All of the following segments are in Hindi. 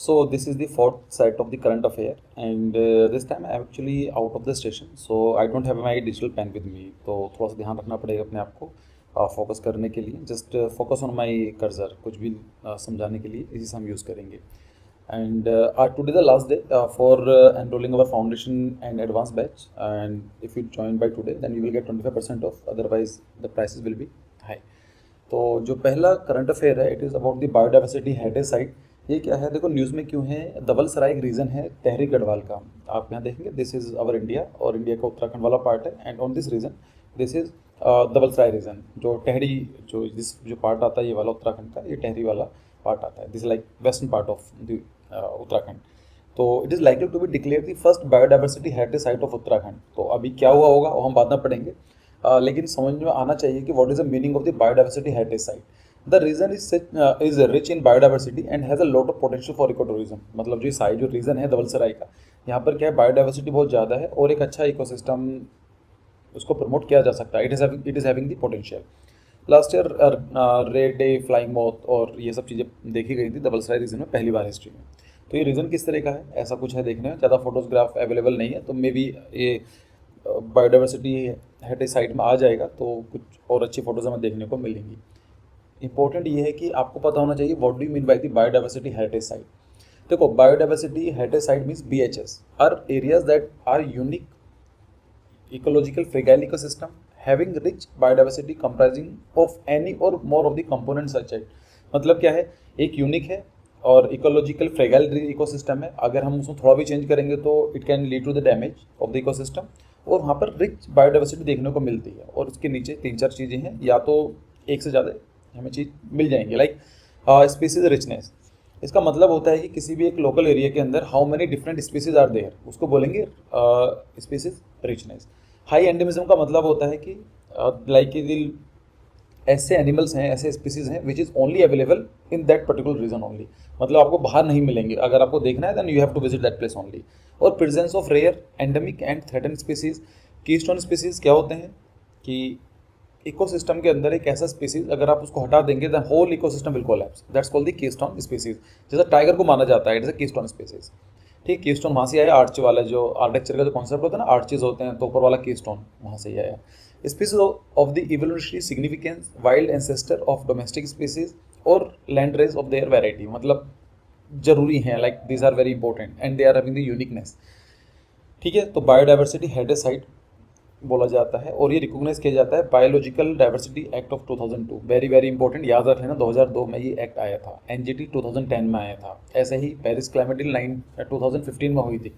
So this is the fourth set of the current affair, and this time I'm actually out of the station, so I don't have my digital pen with me. तो थोड़ा सा ध्यान रखना पड़ेगा अपने आप को फोकस करने के लिए. Just focus on my cursor, कुछ भी समझाने के लिए इसी से हम यूज़ करेंगे. And today the last day for enrolling our foundation and advanced batch. And if you join by today, then you will get 25% off. Otherwise, the prices will be high. तो जो पहला करंट अफेयर है, it is about the biodiversity heritage site. ये क्या है, देखो न्यूज़ में क्यों है. धवल सराय एक रीज़न है तहरी गढ़वाल का. आप यहाँ देखेंगे, दिस इज़ अवर इंडिया, और इंडिया का उत्तराखंड वाला पार्ट है. And on this region, this is Dhawal Sarai region. जो टहरी, जो पार्ट आता है ये वाला उत्तराखंड का, ये टहरी वाला पार्ट आता है. This like western part of the Uttarakhand. तो it is likely to be declare the first biodiversity heritage site of Uttarakhand. तो अभी क्या हुआ होगा वो हम बाद में पढ़ेंगे. लेकिन समझ में आना चाहिए कि what is the meaning of the biodiversity heritage site. The region is rich in biodiversity and has a lot of potential for ecotourism. मतलब जो साइट, जो रीजन है धवलसराय का, यहाँ पर क्या है, बायोडाइवर्सिटी बहुत ज़्यादा है और एक अच्छा इकोसिस्टम उसको प्रमोट किया जा सकता है. It is having the potential. Last year red day, flying moth और ये सब चीज़ें देखी गई थी धवलसराय रीजन में पहली बार हिस्ट्री में. तो ये रीज़न किस तरह का है, ऐसा कुछ है देखने में. ज़्यादा फोटोग्राफ अवेलेबल नहीं है, तो मे बी ये बायोडाइवर्सिटी हेरिटेज साइट में आ जाएगा तो कुछ और अच्छी फोटोज हमें देखने को मिलेंगी. इंपॉर्टेंट ये है कि आपको पता होना चाहिए what do you mean by the biodiversity heritage site. देखो, biodiversity heritage site means BHS are areas that are unique ecological fragile ecosystem having rich biodiversity comprising of any or more of the components such as. मतलब क्या है, एक यूनिक है और इकोलॉजिकल फ्रेगाइल इकोसिस्टम है. अगर हम उसमें थोड़ा भी चेंज करेंगे तो it can lead to the damage of the ecosystem. और वहाँ पर रिच बायोडाइवर्सिटी देखने को मिलती है. और उसके नीचे 3-4 चीज़ें हैं, या तो एक से ज़्यादा हमें चीज़ मिल जाएंगी. Like species richness. इसका मतलब होता है कि किसी भी एक लोकल एरिया के अंदर how many different species are there, उसको बोलेंगे स्पीसीज रिचनेस. हाई एंडेमिज्म का मतलब होता है कि लाइक ऐसे एनिमल्स हैं, ऐसे स्पीसीज हैं which is only available in that particular region only. मतलब आपको बाहर नहीं मिलेंगे. अगर आपको देखना है then you have to visit that place only. और presence of rare, endemic and threaten species. Keystone species क्या होते हैं कि इकोसिस्टम के अंदर एक ऐसा स्पीसीज अगर आप उसको हटा देंगे then whole ecosystem will collapse. That's called the keystone species. जैसा टाइगर को माना जाता है, it is a keystone species. ठीक, कीस्टोन वहाँ से आया, आर्च वाला जो आर्किटेक्चर का जो कॉन्सेप्ट होता है ना, आर्चेज होते हैं, तो ऊपर वाला कीस्टोन वहाँ से ही आया. Species of the evolutionary significance, wild ancestor of domestic species और land race of their variety. मतलब जरूरी हैं, like these are very important and they are having the uniqueness. ठीक है, तो बायोडाइवर्सिटी हेरिटेज साइट बोला जाता है और ये रिकॉग्नाइज किया जाता है biological diversity act of 2002. Very very important, याद रख लेना. 2002 में ये एक्ट आया था. NGT 2010 में आया था. ऐसे ही पेरिस क्लाइमेट डील 2015 में हुई थी.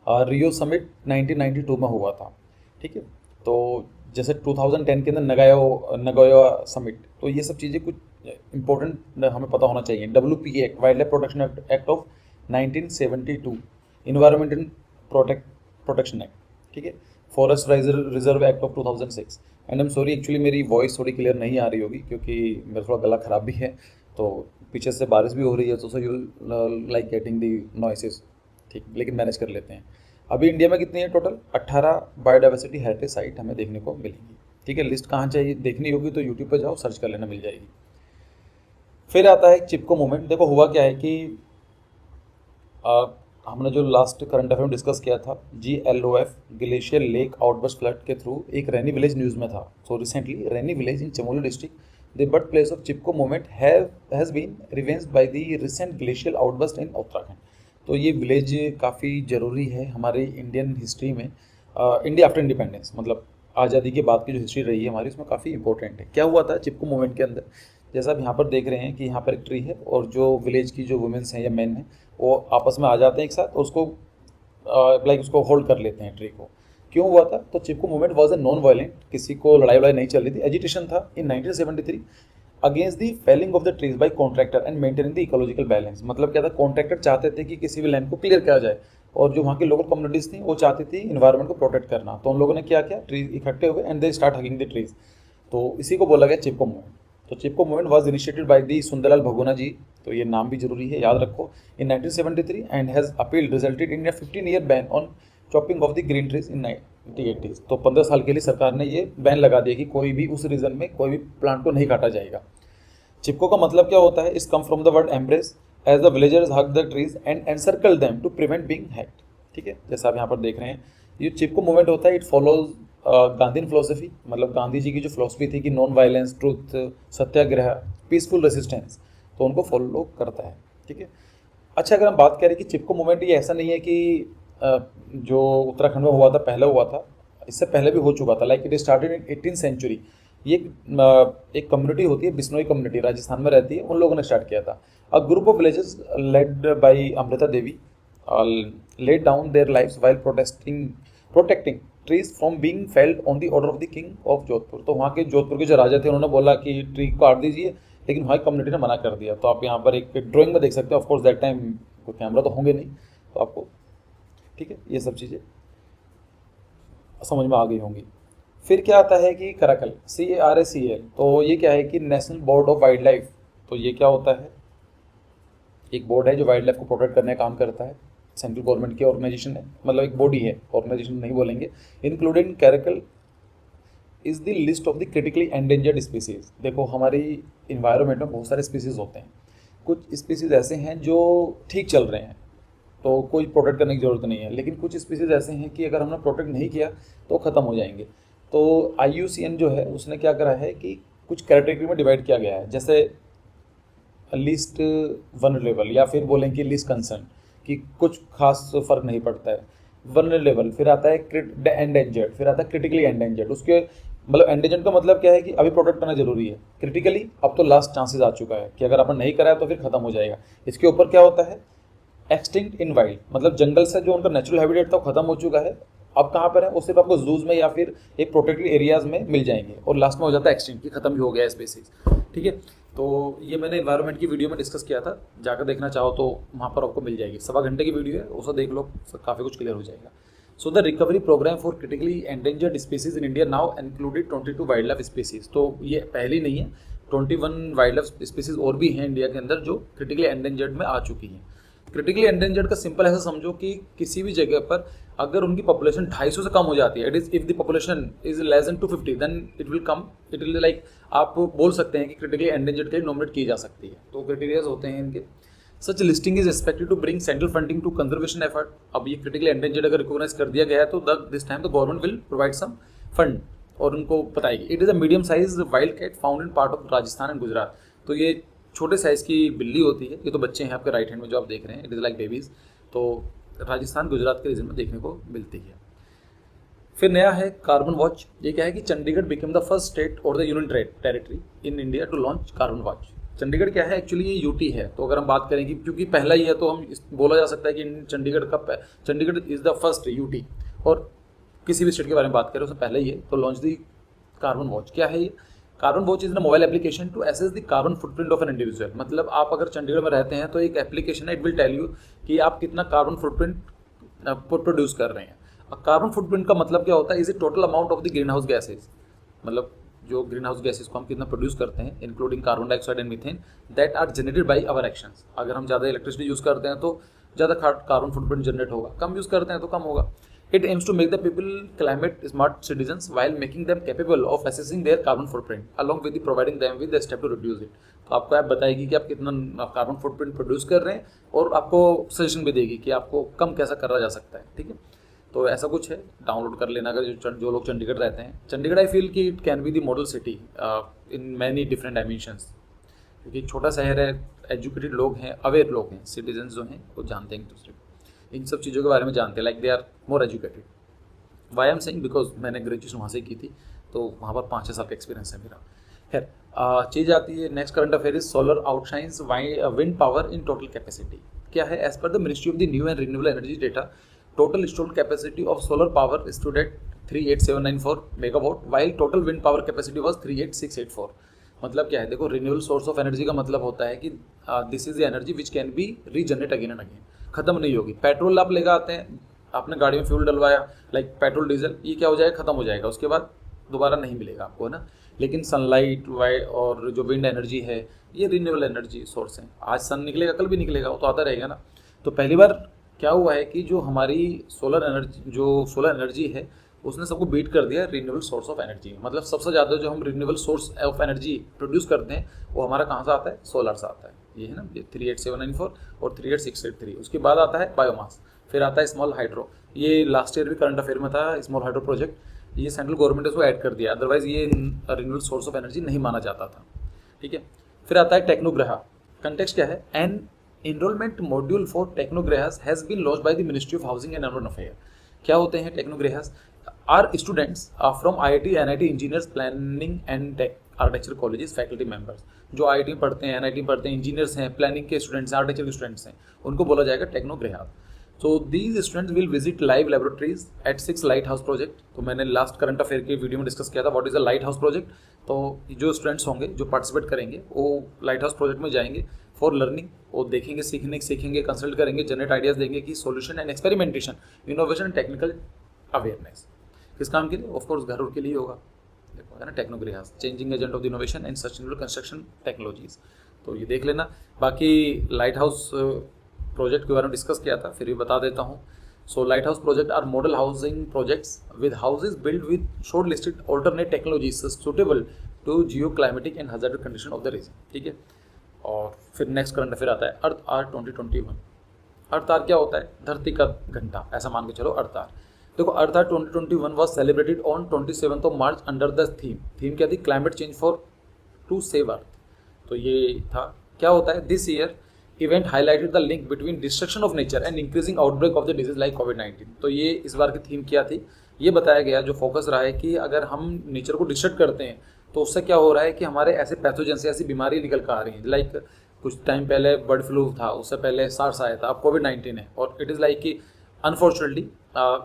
रियो समिट 1992 में हुआ था. ठीक है, तो जैसे 2010 के अंदर नगोया समिट. तो ये सब चीज़ें कुछ इंपॉर्टेंट हमें पता होना चाहिए. WPA act, wild life protection act of 1972. Environment and protection act. ठीक है, forest reserve act of 2006. And I am sorry, actually मेरी वॉइस थोड़ी क्लियर नहीं आ रही होगी क्योंकि मेरा थोड़ा गला ख़राब भी है. तो पीछे से बारिश भी हो रही है, तो so you like getting the noises. ठीक, लेकिन मैनेज कर लेते हैं. अभी इंडिया में कितनी है टोटल? 18 बायोडाइवर्सिटी हेरिटेज साइट हमें देखने को मिलेंगी. ठीक है, लिस्ट कहाँ चाहिए देखनी होगी तो यूट्यूब पर जाओ, सर्च कर लेना, मिल जाएगी. फिर आता है चिपको मूवमेंट. देखो हुआ क्या है कि हमने जो लास्ट करंट अफेयर में डिस्कस किया था, GLOF glacier lake outburst flood के थ्रू एक रैनी विलेज न्यूज़ में था. So recently Raini village in Chamoli district, the birth place of Chipko movement has been ravaged by the recent glacial outburst in Uttarakhand. तो ये विलेज काफ़ी ज़रूरी है हमारे इंडियन हिस्ट्री में. इंडिया आफ्टर इंडिपेंडेंस, मतलब आज़ादी के बाद की जो हिस्ट्री रही है हमारी, उसमें काफ़ी इंपॉर्टेंट है. क्या हुआ था चिपको मूवमेंट के अंदर? जैसा आप यहाँ पर देख रहे हैं कि यहाँ पर एक ट्री है और जो विलेज की जो वुमेन्स हैं या मेन हैं वो आपस में आ जाते हैं एक साथ और उसको लाइक उसको होल्ड कर लेते हैं ट्री को. क्यों हुआ था? तो Chipko movement was a non violent, किसी को लड़ाई नहीं चल रही थी. एजिटेशन था in 1973 against the felling of the trees by contractor and maintaining the ecological balance. मतलब क्या था, कॉन्ट्रैक्टर चाहते थे कि किसी भी लैंड को क्लियर किया जाए और जो वहाँ की लोकल कम्युनिटीज़ थी वो चाहती थी इन्वायरमेंट को प्रोटेक्ट करना. तो उन लोगों ने क्या किया, ट्रीज इकट्ठे हुए and they start hugging the trees. तो इसी को बोला गया चिपको मूवमेंट. तो Chipko movement was initiated by the Sundarlal Bahuguna ji. तो ये नाम भी जरूरी है, याद रखो. इन 1973 and has appeal resulted in 15-year ban on chopping of the green trees in 1980s. तो 15 साल के लिए सरकार ने ये बैन लगा दिया कि कोई भी उस रीजन में कोई भी प्लांट को नहीं काटा जाएगा. चिपको का मतलब क्या होता है? Is come from the word embrace as the villagers hug the trees and encircle them to prevent being hacked. ठीक है, जैसा आप यहाँ पर देख रहे हैं, ये चिपको मूवमेंट होता है, इट फॉलोज गांधीन फिलोसफी, मतलब गांधी जी की जो फिलोसफी थी कि नॉन वायलेंस, ट्रूथ, सत्याग्रह, पीसफुल रेसिस्टेंस, तो उनको फॉलो करता है। ठीक है, अच्छा अगर हम बात करें कि चिपको मूवमेंट, ये ऐसा नहीं है कि जो उत्तराखंड में हुआ था पहले हुआ था, इससे पहले भी हो चुका था। Like it started in 18th century. ये एक कम्युनिटी होती है, बिश्नोई कम्युनिटी, राजस्थान में रहती है, उन लोगों ने स्टार्ट किया था। A group of villages led by Amrita Devi laid down their lives while protecting trees from being felled on the order of the king of Jodhpur. तो वहाँ के जोधपुर के जो राजा थे उन्होंने बोला कि ट्री काट दीजिए, लेकिन वहाँ की कम्युनिटी ने मना कर दिया। तो आप यहाँ पर एक ड्राइंग में देख सकते हैं, ऑफ कोर्स दैट टाइम कोई कैमरा तो होंगे नहीं, तो आपको ठीक है ये सब चीज़ें समझ में आ गई होंगी। फिर क्या आता है कि कराकल, CARACL, तो ये क्या है कि national board of wild life. तो ये क्या होता है, एक बोर्ड है जो वाइल्ड लाइफ को प्रोटेक्ट करने का काम करता है, सेंट्रल गवर्नमेंट की ऑर्गेनाइजेशन है, मतलब एक बॉडी है, ऑर्गेनाइजेशन नहीं बोलेंगे। Included caracal is the list of the critically endangered species. देखो हमारी इन्वायरमेंट में बहुत सारे स्पीसीज होते हैं, कुछ स्पीसीज ऐसे हैं जो ठीक चल रहे हैं तो कोई प्रोटेक्ट करने की ज़रूरत नहीं है, लेकिन कुछ स्पीसीज ऐसे हैं कि अगर हमने प्रोटेक्ट नहीं किया तो ख़त्म हो जाएंगे। तो IUCN जो है उसने क्या करा है कि कुछ कैटेगरी में डिवाइड किया गया है, जैसे लीस्ट वनरेबल, या फिर बोलें कि लीस्ट कंसर्न, कि कुछ खास फर्क नहीं पड़ता है। वनरेबल, फिर आता है एंडेंजर्ड, फिर आता है क्रिटिकली एंडेंजर्ड। उसके मतलब एंडेंजर्ड का मतलब क्या है कि अभी प्रोटेक्ट करना जरूरी है, क्रिटिकली अब तो लास्ट चांसेस आ चुका है कि अगर आपने नहीं कराया तो फिर खत्म हो जाएगा। इसके ऊपर क्या होता है, एक्सटिंक्ट इन वाइल्ड, मतलब जंगल से जो उनका नेचुरल हैबिटेट था वो खत्म हो चुका है, अब कहाँ पर है वो सिर्फ आपको जूज में या फिर एक प्रोटेक्टेड एरियाज में मिल जाएंगे। और लास्ट में हो जाता है एक्सटिंक्ट, कि खत्म भी हो गया स्पीसीज। ठीक है, तो ये मैंने एनवायरनमेंट की वीडियो में डिस्कस किया था, जाकर देखना चाहो तो वहाँ पर आपको मिल जाएगी, 1.25 घंटे की वीडियो है, उसे देख लो, काफ़ी कुछ क्लियर हो जाएगा। So the recovery programme for critically endangered species in India now included 22 wildlife species. तो ये पहली नहीं है, 21 वाइल्ड लाइफ स्पीसीज और भी हैं इंडिया के अंदर जो क्रिटिकली एंडेंजर्ड में आ चुकी हैं। क्रिटिकली एंडेंजर्ड का सिंपल ऐसा समझो कि किसी भी जगह पर अगर उनकी पॉपुलेशन 250 से कम हो जाती है, it is if the population is less than 250, then it will like आप बोल सकते हैं कि क्रिटिकली एंडेंजर्ड के लिए नॉमिनेट की जा सकती है। तो क्राइटेरियाज होते हैं इनके। Such listing is expected to bring central funding to conservation effort. अब ये क्रिटिकली एंडेंजर्ड अगर रिकॉग्नाइज कर दिया गया है तो this time the government will provide some fund और उनको बताएगी। It is a medium size wild cat found in part of Rajasthan and Gujarat. तो ये छोटे साइज की बिल्ली होती है, ये तो बच्चे हैं आपके राइट हैंड में जो आप देख रहे हैं, इट इज़ लाइक बेबीज। तो राजस्थान गुजरात के रीजन में देखने को मिलती है। फिर नया है कार्बन वॉच। ये क्या है कि Chandigarh became the first state और the union territory in India to launch carbon watch. Chandigarh क्या है, एक्चुअली ये UT है। तो अगर हम बात करें कि क्योंकि पहला ही है तो हम बोला जा सकता है कि Chandigarh is the first UT, और किसी भी स्टेट के बारे में बात करें उससे पहले ही है। तो लॉन्च दी कार्बन वॉच। क्या है ये, carbon watch is the mobile application to assess the carbon footprint of an individual. मतलब आप अगर चंडीगढ़ में रहते हैं तो एक एप्लीकेशन है, इट विल टेल यू कि आप कितना कार्बन फुटप्रिंट प्रोड्यूस कर रहे हैं। कार्बन फुटप्रिंट का मतलब क्या होता है, is the total amount of the green house gases, मतलब जो ग्रीन हाउस गैसेज को हम कितना प्रोड्यूस करते हैं, including carbon dioxide and methane, that are generated by our actions. अगर हम ज़्यादा इलेक्ट्रिसिटी यूज़ करते हैं तो ज़्यादा कार्बन फुटप्रिंट जनरेट होगा, कम यूज़ करते हैं तो कम होगा। It aims to make the people climate smart citizens while making them capable of assessing their carbon footprint, along with providing them with the step to reduce it। तो आपको ऐप बताएगी कि आप कितना कार्बन फुटप्रिंट प्रोड्यूस कर रहे हैं और आपको सजेशन भी देगी कि आपको कम कैसा करा जा सकता है। ठीक है, तो ऐसा कुछ है, डाउनलोड कर लेना अगर जो लोग चंडीगढ़ रहते हैं। चंडीगढ़ आई फील कि it can be the model city in many different dimensions, क्योंकि छोटा शहर है, एजुकेटेड लोग हैं, अवेयर लोग हैं, सिटीजन जो हैं वो जानते हैं एक दूसरे को, इन सब चीज़ों के बारे में जानते हैं, like they are more educated. Why I'm saying because मैंने ग्रेजुएशन वहाँ से की थी, तो वहाँ पर 5-6 साल का एक्सपीरियंस है मेरा। खैर चीज़ आती है next current affair is solar outshines wind power in total capacity. क्या है, as per the ministry of the new and renewable energy data, total installed capacity of solar power stood at 38794 megawatt, while total wind power capacity was 38684। मतलब क्या है, देखो रिन्यूएबल सोर्स ऑफ एनर्जी का मतलब होता है कि this is the energy which can be regenerate again and again, खत्म नहीं होगी। पेट्रोल आप लेकर आते हैं, आपने गाड़ी में फ्यूल डलवाया, लाइक पेट्रोल डीजल, ये क्या हो जाएगा, खत्म हो जाएगा, उसके बाद दोबारा नहीं मिलेगा आपको, है ना। लेकिन सनलाइट और जो विंड एनर्जी है ये रिन्यूएबल एनर्जी सोर्स हैं। आज सन निकलेगा, कल भी निकलेगा, वो तो आता रहेगा ना। तो पहली बार क्या हुआ है कि जो हमारी सोलर एनर्जी है उसने सबको बीट कर दिया रिन्यूएबल सोर्स ऑफ एनर्जी। मतलब सबसे ज़्यादा जो हम renewable source of energy produce करते हैं वो हमारा कहाँ से आता है, सोलर से आता है। ये है ना, ये 38794 और 38683। उसके बाद आता है बायोमास, फिर आता है स्मॉल हाइड्रो, ये लास्ट ईयर भी करंट अफेयर में था स्मॉल हाइड्रो प्रोजेक्ट, ये सेंट्रल गवर्नमेंट ने उसको ऐड कर दिया, अदरवाइज ये रिन्यूएबल सोर्स ऑफ एनर्जी नहीं माना जाता था, ठीक है। फिर आता है टेक्नोग्रहा, कंटेक्स्ट क्या है, an enrolment module for Technograhas has been launched by the ministry of housing and urban affair. क्या होते हैं Technograhas, are students from IIT NIT engineers planning and architecture colleges faculty members, जो IIT में पढ़ते हैं, NIT में पढ़ते हैं, इंजीनियर्स हैं, प्लानिंग के स्टूडेंट्स हैं, आर्किटेक्चर के स्टूडेंट्स हैं, उनको बोला जाएगा Technograha. So these students will visit live laboratories at 6 light house project. तो मैंने लास्ट करंट अफेयर के वीडियो में डिस्कस किया था what is a light house project. तो जो स्टूडेंट्स होंगे जो पार्टिसिपेट करेंगे वो लाइट हाउस प्रोजेक्ट में जाएंगे फॉर लर्निंग, वो देखेंगे, सीखेंगे, कंसल्ट करेंगे, जनरेट आइडियाज देंगे कि solution and experimentation, innovation and technical awareness. किस काम के लिए, ऑफकोर्स घर के लिए होगा, देखो है ना, Technograhas changing agent of the innovation and sustainable construction technologies. तो ये देख लेना। बाकी लाइट हाउस प्रोजेक्ट के बारे में डिस्कस किया था, फिर भी बता देता हूँ। So light house project are model housing projects with houses build with short listed alternate technologies suitable to geo climatic and hazardic condition of the region, ठीक है। और फिर नेक्स्ट करंट अफेयर आता है अर्थ आर 2021। अर्थ आर क्या होता है, धरती का घंटा, ऐसा मान के चलो अर्थ आर। देखो earth hour 2021 was celebrated on 27 March under the theme क्या थी, climate change for to save earth. तो ये था, क्या होता है, this year event highlighted the link between destruction of nature and increasing outbreak of the disease like कोविड-19। तो ये इस बार की थीम क्या थी, ये बताया गया, जो फोकस रहा है कि अगर हम नेचर को डिस्ट्रक्ट करते हैं तो उससे क्या हो रहा है कि हमारे ऐसे पैथोजन से ऐसी बीमारी निकल कर आ रही हैं। लाइक कुछ टाइम पहले बर्ड फ्लू था, उससे पहले सार्स आया था, अब कोविड-19 है, और इट इज़ लाइक कि अनफॉर्चुनेटली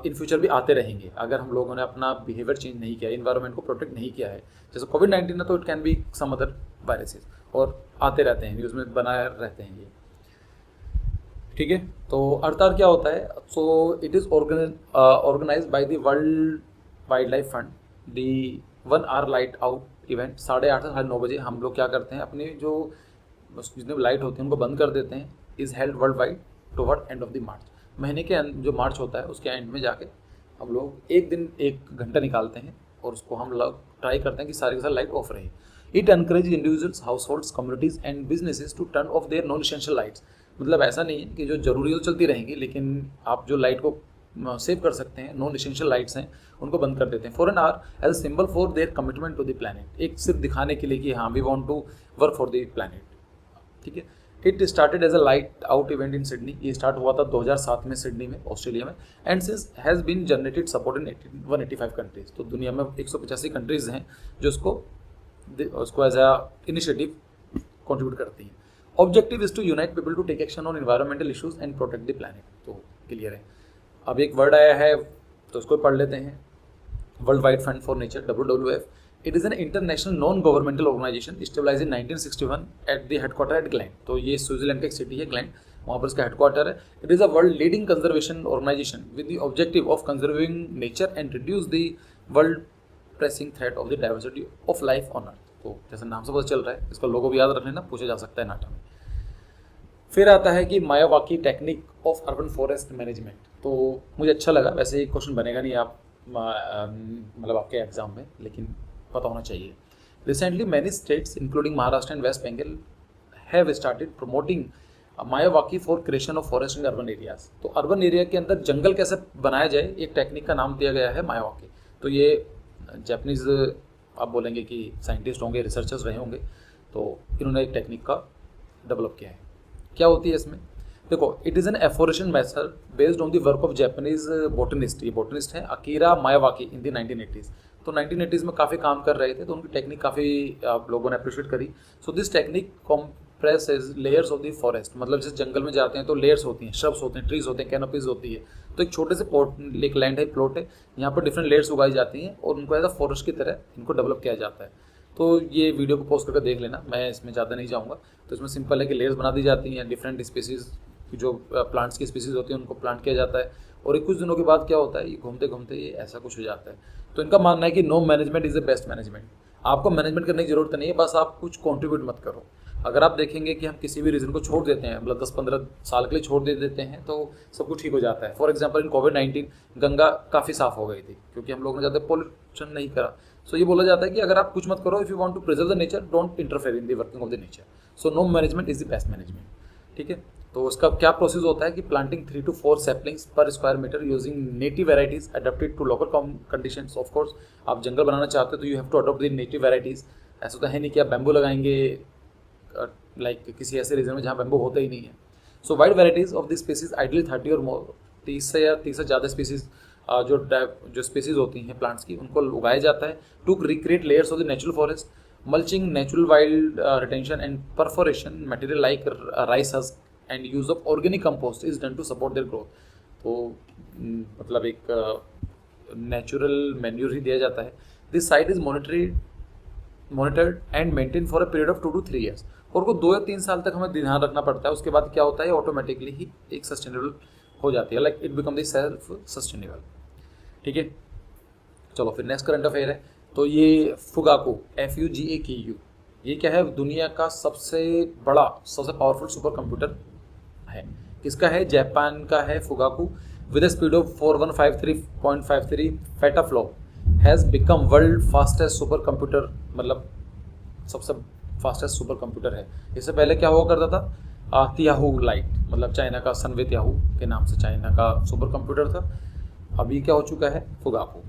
इन फ्यूचर भी आते रहेंगे अगर हम लोगों ने अपना बिहेवियर चेंज नहीं किया, इन्वायरमेंट को प्रोटेक्ट नहीं किया है। जैसे कोविड-19 है तो it can be some other viruses, और आते रहते हैं, न्यूज़ में बनाए रहते हैं ये, ठीक है। तो अर्थ आर क्या होता है, so it is organise by the World Wildlife Fund. The 1 hour light out event 8:30 से 9:30 बजे हम लोग क्या करते हैं, अपने जो जितने लाइट होते हैं उनको बंद कर देते हैं, is held world wide toward end of the March. महीने के जो मार्च होता है उसके एंड में जाके हम लोग एक दिन 1 घंटा निकालते हैं और उसको हम लोग ट्राई करते हैं कि सारी के सारी लाइट ऑफ रहे। It encourage individuals, households, communities and businesses to turn off their non essential lights. मतलब ऐसा नहीं है कि जो जरूरी है तो चलती रहेंगी, लेकिन आप जो लाइट को सेव कर सकते हैं, नॉन एसेंशियल लाइट्स हैं, उनको बंद कर देते हैं for an hour as a symbol for their commitment to the planet. एक सिर्फ दिखाने के लिए कि हाँ we want to work for the planet, ठीक है। It started as a light out event in Sydney, ये स्टार्ट हुआ था 2007 में सिडनी में, ऑस्ट्रेलिया में, and since has been generated support in 185 countries. तो दुनिया में 185 कंट्रीज हैं जो उसको एज अ इनिशिएटिव कंट्रीब्यूट करती हैं। Objective is to unite people to take action on environmental issues and protect the planet. तो क्लियर है। अब एक वर्ड आया है तो उसको पढ़ लेते हैं, World Wide Fund for Nature, WWF। It is an international non governmental organisation stabilise in 1961 at the headquarter at Gland. तो ये स्विट्जरलैंड का एक सिटी है ग्लैंड, वहाँ पर इसका हेडक्वार्टर है। It is a world leading conservation organisation with the objective of conserving nature and reduce the world pressing threat of the diversity of life on earth. तो जैसे नाम से पता चल रहा है, इसका लोगो भी याद रख लेना, पूछा जा सकता है नाटा में। फिर आता है कि Miyawaki technique of urban forest management. तो मुझे अच्छा लगा, वैसे ही क्वेश्चन बनेगा नहीं आप मतलब आपके एग्जाम में, लेकिन पता होना चाहिए। Recently many states including Maharashtra and West Bengal have started promoting Miyawaki for creation of forest in urban areas. तो अर्बन एरिया के अंदर जंगल कैसे बनाया जाए, एक टेक्निक का नाम दिया गया है मायावाकी। तो ये जापानीज आप बोलेंगे कि साइंटिस्ट होंगे, रिसर्चर्स रहे होंगे, तो इन्होंने एक टेक्निक का डेवलप किया है। क्या होती है इसमें, देखो, it is an afforestation method based on the work of Japanese botanist. ये बोटनिस्ट हैं Akira Miyawaki in the 1980s। तो 1980s में काफ़ी काम कर रहे थे, तो उनकी टेक्निक काफ़ी आप लोगों ने अप्रिशिएट करी। So this technique compresses layers of the forest. मतलब जैसे जंगल में जाते हैं तो लेयर्स होती हैं, श्रब्स होते हैं, ट्रीज होते हैं, कैनोपीज होती है। तो एक छोटे से एक लैंड है, प्लॉट है, यहाँ पर डिफरेंट लेयर्स उगाई जाती हैं और उनको एज अ फॉरेस्ट की तरह इनको डेवलप किया जाता है। तो ये वीडियो को पोस्ट करके देख लेना, मैं इसमें ज़्यादा नहीं जाऊँगा। तो इसमें सिंपल है कि लेयर्स बना दी जाती हैं, डिफरेंट स्पीसीज़ जो प्लांट्स की स्पीसीज़ होती हैं उनको प्लांट किया जाता है, और एक कुछ दिनों के बाद क्या होता है, ये घूमते घूमते ये ऐसा कुछ हो जाता है। तो इनका मानना है कि no management is the best management. आपको मैनेजमेंट करने की जरूरत नहीं है, बस आप कुछ कॉन्ट्रीब्यूट मत करो। अगर आप देखेंगे कि हम किसी भी रीजन को छोड़ देते हैं, मतलब 10-15 साल के लिए छोड़ देते हैं, तो सब कुछ ठीक हो जाता है। फॉर एग्जाम्पल इन कोविड-19 गंगा काफ़ी साफ हो गई थी क्योंकि हम लोगों ने ज़्यादा पोल्यूशन नहीं करा। सो ये बोला जाता है कि अगर आप कुछ मत करो, if you want to preserve the nature, don't interfere in the working of the nature. So no management is the best management. ठीक है, तो उसका क्या प्रोसेस होता है कि planting 3 to 4 saplings per square metre using native varieties adapted to local conditions. Of course आप जंगल बनाना चाहते हो तो you have to adopt the native varieties. ऐसा तो है नहीं कि आप बैम्बू लगाएंगे लाइक किसी ऐसे रीजन में जहाँ बैम्बू होता ही नहीं है। सो wide varieties of this species ideally 30 और मोर, 30 से ज़्यादा स्पीसीज जो स्पीसीज होती हैं प्लांट्स की उनको उगाया जाता है to recreate layers of the natural forest, mulching, natural wild retention and perforation material like rice husk and use of organic compost is done to support their growth. तो मतलब एक नेचुरल मैन्यूर ही दिया जाता है। This site is monitored and maintain for a period of 2 to 3 years। और को 2 या 3 साल तक हमें ध्यान रखना पड़ता है। उसके बाद क्या होता है, ऑटोमेटिकली ही एक सस्टेनेबल हो जाती है, like it become the self sustainable. ठीक है, चलो फिर नेक्स्ट करंट अफेयर है। तो ये फुगाकू FUGAKU ये क्या है, दुनिया का सबसे बड़ा सबसे पावरफुल सुपर कंप्यूटर है। किसका है, जापान का है Fugaku. With speed of 4153.53 petaflop has become world fastest super computer, मतलब सबसे फास्टेस्ट सुपर कंप्यूटर है। इससे पहले क्या हुआ करता था, तियाहू लाइट, मतलब चाइना का सनवे तियाहू के नाम से चाइना का सुपर कंप्यूटर था। अभी क्या हो चुका है, फुगाकू।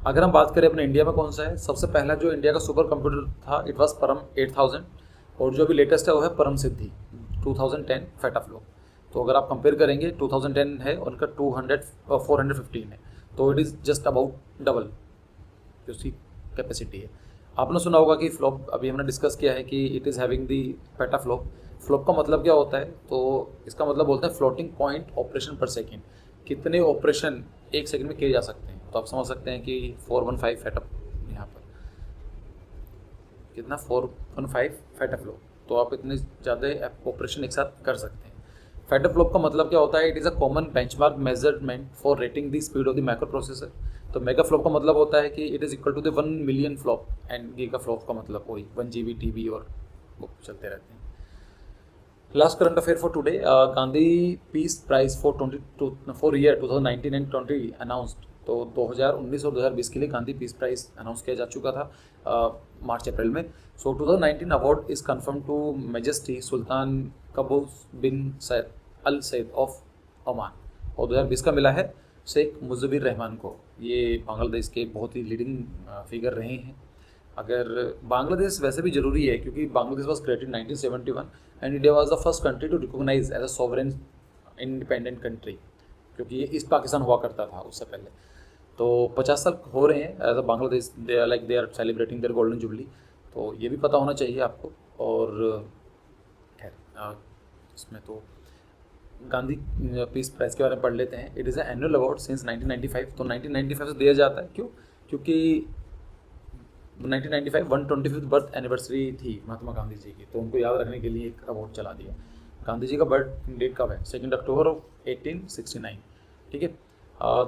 अगर हम बात करें अपने इंडिया में कौन सा है, सबसे पहला जो इंडिया का सुपर कंप्यूटर था इट वाज परम 8000, और जो अभी लेटेस्ट है वो है परम सिद्धि 2010 फेटाफ्लो। तो अगर आप कंपेयर करेंगे 2010 है और उनका 415 है, तो it is just about double जो उसकी कैपेसिटी है। आपने सुना होगा कि फ्लॉप, अभी हमने डिस्कस किया है कि it is having the petaflop. Flop का मतलब क्या होता है, तो इसका मतलब बोलते हैं फ्लोटिंग पॉइंट ऑपरेशन पर सेकेंड, कितने ऑपरेशन एक सेकंड में किए जा सकते हैं। तो आप समझ सकते हैं कि 415 फेटअप, यहाँ पर कितना 415 फेटाफ्लो, तो आप इतने ज़्यादा ऑपरेशन एक साथ कर सकते हैं। फेटाफ्लॉप का मतलब क्या होता है, it is a common benchmark measurement for rating the speed of the microprocessor. तो मेगा फ्लॉप का मतलब होता है कि it is equal to the 1 million flop, and giga flop का मतलब वही 1 GB TB और वो चलते रहते हैं। Last current affair for today, Gandhi peace prize for year 2019 and 20 announced. तो 2019 और 2020 के लिए गांधी पीस प्राइज अनाउंस किया जा चुका था मार्च अप्रैल में। So 2019 award is confirm to majesty Sultan Qaboos bin Said al Said of Oman, और 2020 का मिला है शेख मुजबिर रहमान को। ये बांग्लादेश के बहुत ही लीडिंग फिगर रहे हैं। अगर बांग्लादेश वैसे भी ज़रूरी है क्योंकि Bangladesh was created 1971 and India was the first country to recognise as a sovereign independent country, क्योंकि ये ईस्ट पाकिस्तान हुआ करता था उससे पहले। तो 50 साल हो रहे हैं as a Bangladesh, they are celebrating their golden jubilee. तो ये भी पता होना चाहिए आपको। और खैर इसमें तो गांधी पीस प्राइज़ के बारे में पढ़ लेते हैं। It is an annual award since 1995। तो 1995 से दिया जाता है, क्यों, क्योंकि 1995 125th बर्थ एनिवर्सरी थी महात्मा गांधी जी की, तो उनको याद रखने के लिए एक अवार्ड चला दिया। गांधी जी का बर्थ डेट कब है, 2 अक्टूबर 1869। ठीक है,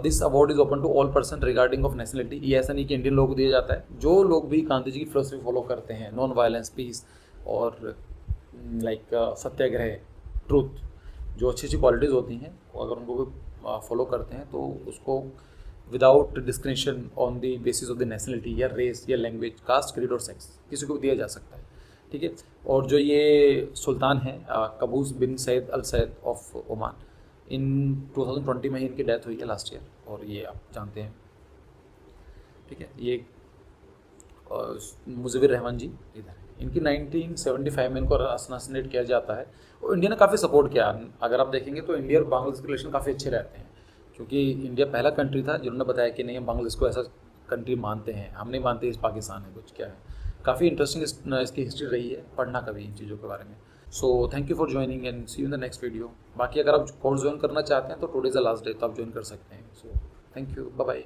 this award is open to all person regarding of nationality. ये ऐसा नहीं कि इंडियन लोगों को दिया जाता है, जो लोग भी गांधी जी की फिलोसफी फॉलो करते हैं, नॉन वायलेंस, पीस और लाइक सत्याग्रह, ट्रूथ, जो अच्छी अच्छी क्वालिटीज़ होती हैं, अगर उनको फॉलो करते हैं तो उसको without discrimination on the basis of the nationality या रेस या लैंग्वेज, कास्ट, क्रीड और सेक्स किसी को भी दिया जा सकता है। ठीक है, और जो ये सुल्तान है कबूस bin Said al Said of Oman, इन 2020 में ही इनकी डेथ हुई है लास्ट ईयर, और ये आप जानते हैं। ठीक है, ये मुजबिर रहमान जी इधर, इनकी 1975 में इनको असैसिनेट किया जाता है, और इंडिया ने काफ़ी सपोर्ट किया। अगर आप देखेंगे तो इंडिया और बांग्लादेश के रिलेशन काफ़ी अच्छे रहते हैं, क्योंकि इंडिया पहला कंट्री था जिन्होंने बताया कि नहीं हम बांग्लादेश को ऐसा कंट्री मानते हैं, हम नहीं मानते इस पाकिस्तान है कुछ क्या है। काफ़ी इंटरेस्टिंग इसकी हिस्ट्री रही है, पढ़ना कभी इन चीज़ों के बारे में। So thank you for joining and see you in the next video. बाकी अगर आप कोर्स ज्वाइन करना चाहते हैं तो today is the last day, तो आप ज्वाइन कर सकते हैं। So thank you, bye bye.